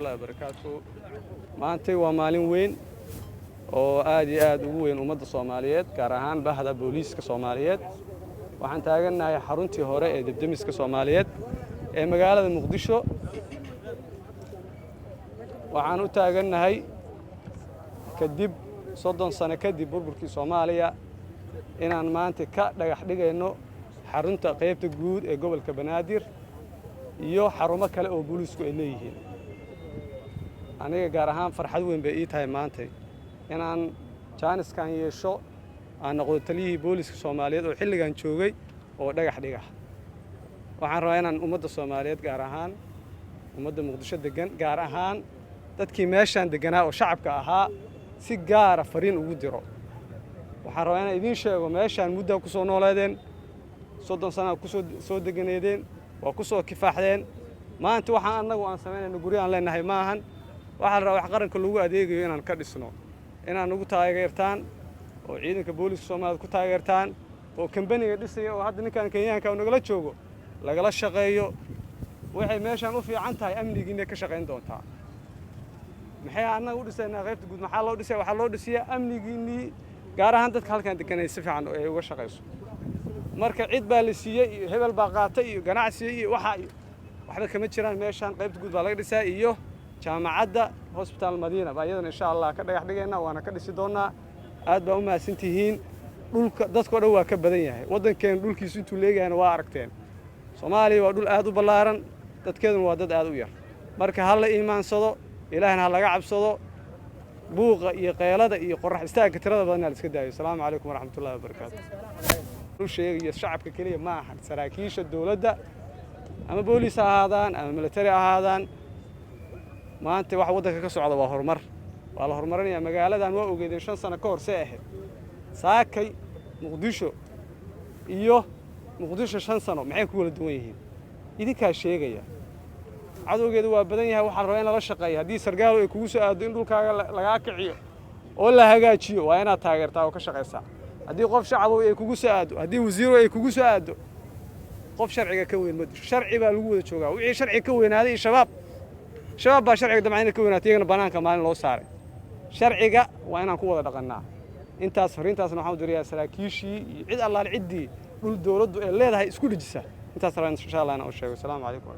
الله وبركاته maanta waa maalin weyn oo aad iyo aad ugu weyn ummadda Soomaaliyeed gaar ahaan bahda booliiska Soomaaliyeed waxaan taaganahay xaruntii hore ee dibdemiska Soomaaliyeed ee magaalada Muqdisho waxaan u taaganahay kadib 30 sano kadib burburkii Soomaaliya inaan maanta ka dhagax dhigayno xarunta qaybta guud ee gobolka Banaadir iyo xarumo kale oo booliisku ay leeyihiin aniga gaar ahaan farxad weyn bay ii tahay maanta inaan jaaniskan yeesho aan noqdo taliyihii booliiska Soomaaliyeed oo xilligan joogay oo dhagax dhiga waxaan rabaa inaan ummadda Soomaaliyeed gaar ahaan ummadda Muqdisho degan gaar ahaan dadkii meeshan deganaa oo shacabka ahaa si gaar ah fariin ugu diro waxaan rabaa inaan idin sheego meeshan muddo ku soo nooleedeen 30 sano ku soo deganeedeen waa ku soo kifaaxdeen maanta waxaan anagu aan sameynayno guri aan leenahay maahan waxaan rabaa wax qaranka lagu adeegayo inaan ka dhisno inaan ugu taageertaan oo ciidanka booliiska Soomaaliyeed ku taageertaan oo kambaniga dhisaya oo hadda ninkan Kenyaanka nagala joogo lagala shaqeeyo waxay meeshan u fiican tahay amnigiina ka shaqeyn doontaa maxay anagu u dhisaynaa qaybta guud maxaa loo dhisay waxa loo dhisiyaa amnigiini gaar ahaan dadka halkan deganay si fiican oo ay uga shaqeyso marka cid baa la siiyay hebel baa qaatay iyo ganacsi iyo waxba kama jiraan meeshan qaybta guud baa laga dhisaa iyo jaamacadda hospital Madiina baayadana insha Allah ka dhagax dhigayna waana ka dhisi doonaa aad baa u mahadsantihiin dhulka dadka dhow waa ka badan yahay wadankeena dhulkiisu intuu leeyahay waa aragteen Soomaaliya waa dhul aad u ballaaran dadkeeduna waa dad aad u yar marka hal la iimaansado ilaahna laga cabsado buuqa iyo qeylada iyo qorrax istaagga tirada badan la iska daayo assalaamu calaykum waraxmatullaahi wabarakaatuh sheegay shacabka kaliya ma aha saraakiisha dawladda ama booliis ahaadaan ama military ahaadaan maanta wax wadanka ka socda waa horumar waa la horumarinayaa magaaladan waa ogeedeen 5 sano ka hor see ahayd saakay Muqdisho iyo Muqdisho 5 sano maxay ku wada duwan yihiin idinka sheegaya cadowgeedu waa badan yahay waxaan rabaa in la shaqeeyo hadii sargaal ay kugu soo aado in dhulkaaga laga kiciyo oo la hagaajiyo waa inaad taageertaa oo ka shaqeysaa haddii qof shacab ay kugu soo aado haddii wasiir ay kugu soo aado qof sharciga ka weyn ma jiro sharci baa lagu wada joogaa wixii sharci ka weynaaday shabaab baa sharciga damacayna ka weynaatay iyagana banaanka maalin loo saaray sharciga waa inaan ku wada dhaqannaa intaas fariintaasna waxaan u dirayaa saraakiishii iyo cid allaale ciddii dhul dawladdu ay leedahay isku dhijisa intaas rabaan insha Allah inaan u sheego assalaamu calaykum